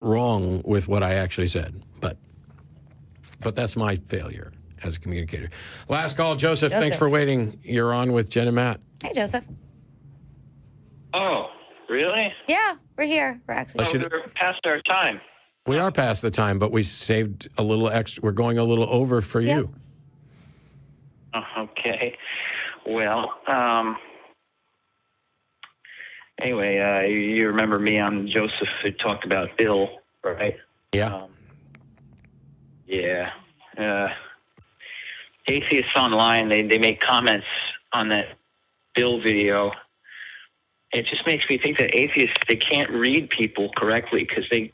wrong with what I actually said, but that's my failure as a communicator. Last call, Joseph. Thanks for waiting. You're on with Jen and Matt. Hey, Joseph. Oh, really? Yeah, we're here. We're actually we're past our time. We are past the time, but we saved a little extra. We're going a little over for you. Okay. Well, anyway, you remember me on Joseph who talked about Bill, right? Yeah. Yeah. Atheists online, they make comments on that Bill video. It just makes me think that atheists, they can't read people correctly because they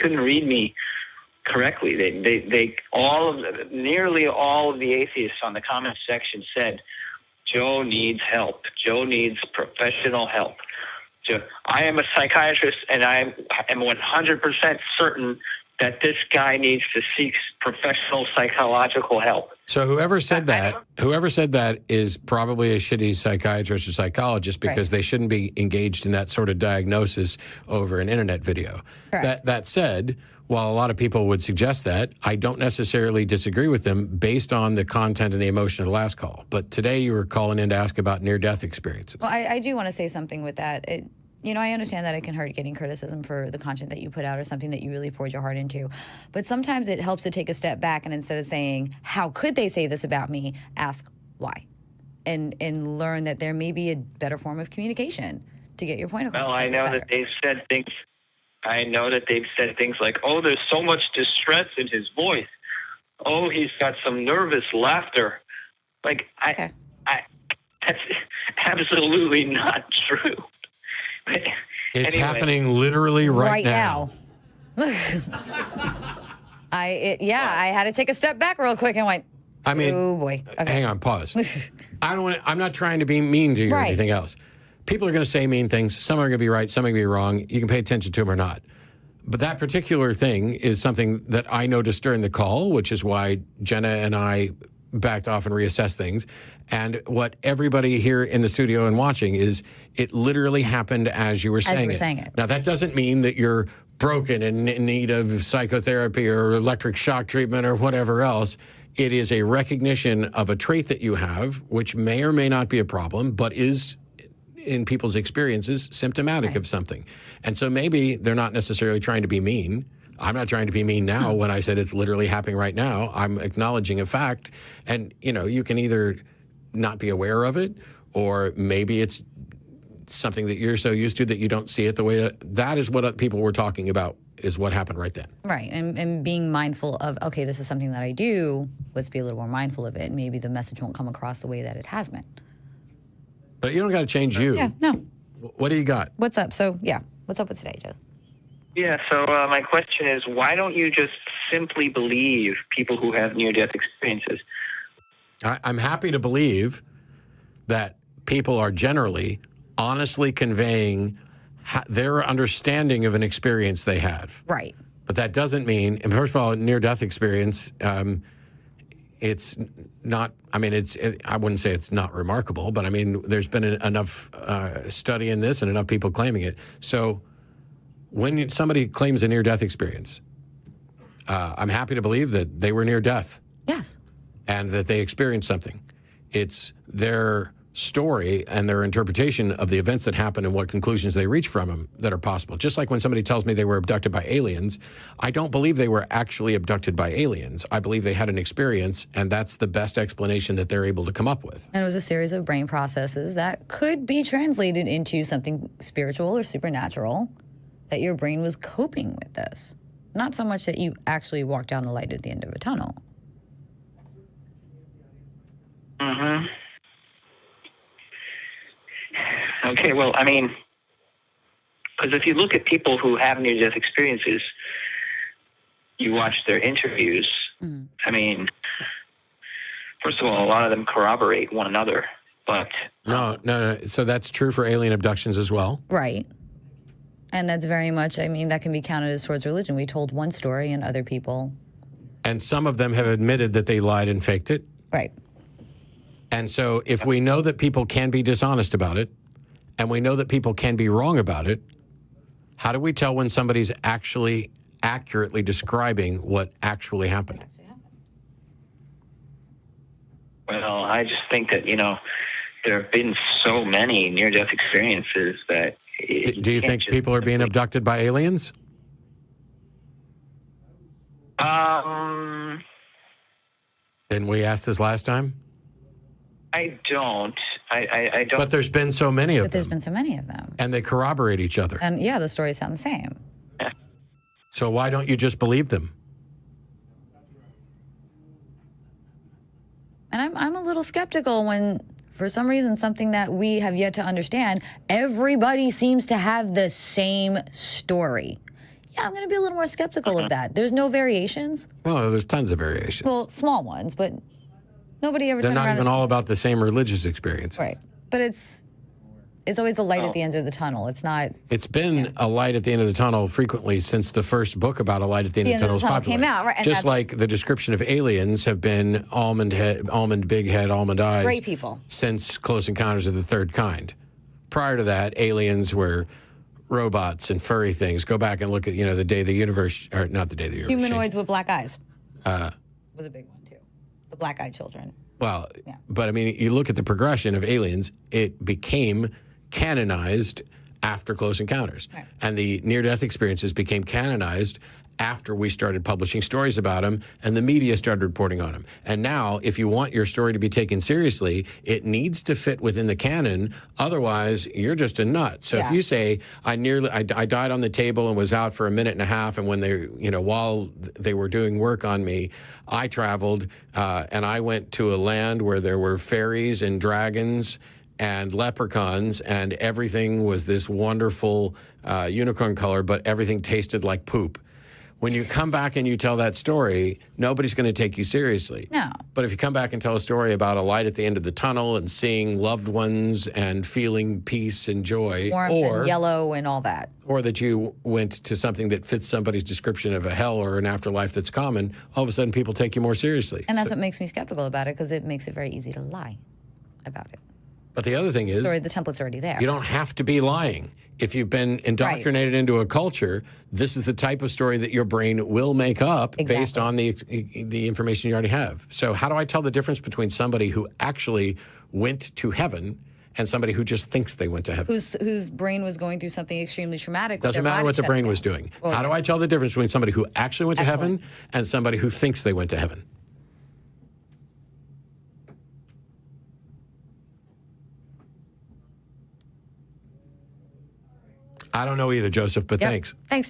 couldn't read me correctly. Nearly all of the atheists on the comments section said, Joe needs help. Joe needs professional help. I am a psychiatrist, and I am 100% certain that this guy needs to seek professional psychological help. So whoever said that is probably a shitty psychiatrist or psychologist because they shouldn't be engaged in that sort of diagnosis over an internet video. That said, while a lot of people would suggest that, I don't necessarily disagree with them based on the content and the emotion of the last call. But today you were calling in to ask about near-death experiences. Well, I do want to say something with that. I understand that it can hurt getting criticism for the content that you put out or something that you really poured your heart into. But sometimes it helps to take a step back and instead of saying, how could they say this about me, ask why. And learn that there may be a better form of communication to get your point across. Well, I know that they've said things. I know that they've said things like, oh, there's so much distress in his voice. Oh, he's got some nervous laughter. Like, that's absolutely not true. It's happening literally right now. I had to take a step back real quick and went, oh boy. Okay. Hang on, pause. I'm not trying to be mean to you or anything else. People are going to say mean things. Some are going to be right, some are going to be wrong. You can pay attention to them or not. But that particular thing is something that I noticed during the call, which is why Jenna and I backed off and reassessed things. And what everybody here in the studio and watching is it literally happened as you were saying it. Now, that doesn't mean that you're broken and in need of psychotherapy or electric shock treatment or whatever else. It is a recognition of a trait that you have, which may or may not be a problem, but is, in people's experiences, symptomatic of something. And so maybe they're not necessarily trying to be mean. I'm not trying to be mean now when I said it's literally happening right now. I'm acknowledging a fact. And, you can either not be aware of it, or maybe it's something that you're so used to that you don't see it the way that is what people were talking about, is what happened right then. Right, and being mindful of, okay, this is something that I do, let's be a little more mindful of it, and maybe the message won't come across the way that it has been. But you don't got to change you. Yeah, no. What do you got? What's up? So, what's up with today, Joe? Yeah, so my question is, why don't you just simply believe people who have near-death experiences? I'm happy to believe that people are generally honestly conveying their understanding of an experience they have. Right. But that doesn't mean, and first of all, near-death experience, it's not, I wouldn't say it's not remarkable, but there's been enough study in this and enough people claiming it. So when somebody claims a near-death experience, I'm happy to believe that they were near death. Yes. And that they experienced something. It's their story and their interpretation of the events that happened and what conclusions they reach from them that are possible. Just like when somebody tells me they were abducted by aliens, I don't believe they were actually abducted by aliens. I believe they had an experience, and that's the best explanation that they're able to come up with. And it was a series of brain processes that could be translated into something spiritual or supernatural, that your brain was coping with this. Not so much that you actually walked down the light at the end of a tunnel. Mm-hmm. Okay, well, because if you look at people who have near-death experiences, you watch their interviews, first of all, a lot of them corroborate one another, but... No. So that's true for alien abductions as well? Right. And that's very much, that can be counted as towards religion. We told one story and other people... And some of them have admitted that they lied and faked it? Right. And so if we know that people can be dishonest about it, and we know that people can be wrong about it, How do we tell when somebody's actually accurately describing what actually happened? Well, I just think that, there have been so many near-death experiences that... Do you think people are being abducted by aliens? Didn't we ask this last time? I don't. I don't. But there's been so many of them. But there's been so many of them. And they corroborate each other. And yeah, the stories sound the same. So why don't you just believe them? And I'm a little skeptical when, for some reason, something that we have yet to understand, everybody seems to have the same story. Yeah, I'm going to be a little more skeptical of that. There's no variations. Oh, there's tons of variations. Well, small ones, but nobody ever They're turned not around even and, all about the same religious experience. right. But it's always the light at the end of the tunnel. It's not. It's been a light at the end of the tunnel frequently since the first book about a light at the end of the tunnel was popular. Came out, right? And Just like the description of aliens have been almond big head, almond eyes. Great people. Since Close Encounters of the Third Kind. Prior to that, aliens were robots and furry things. Go back and look at, the day the universe, or not the day the universe Humanoids changed. with black eyes was a big one, too. The black-eyed children. Well, Yeah. but I mean, you look at the progression of aliens, it became canonized after Close Encounters. Right. And the near-death experiences became canonized after we started publishing stories about them and the media started reporting on them. And now, if you want your story to be taken seriously, it needs to fit within the canon. Otherwise, you're just a nut. So if you say, I died on the table and was out for a minute and a half, and when they, while they were doing work on me, I traveled and I went to a land where there were fairies and dragons and leprechauns, and everything was this wonderful unicorn color, but everything tasted like poop. When you come back and you tell that story, nobody's going to take you seriously. No. But if you come back and tell a story about a light at the end of the tunnel and seeing loved ones and feeling peace and joy, Warmth and yellow and all that. or that you went to something that fits somebody's description of a hell or an afterlife that's common, all of a sudden people take you more seriously. And that's what makes me skeptical about it, because it makes it very easy to lie about it. But the other thing is, The template's already there. you don't have to be lying. If you've been indoctrinated into a culture, this is the type of story that your brain will make up based on the information you already have. So how do I tell the difference between somebody who actually went to heaven and somebody who just thinks they went to heaven? Whose brain was going through something extremely traumatic. Doesn't matter what the brain was doing. Well, how do I tell the difference between somebody who actually went to heaven and somebody who thinks they went to heaven? I don't know either, Joseph, but thanks. Thanks, Joe.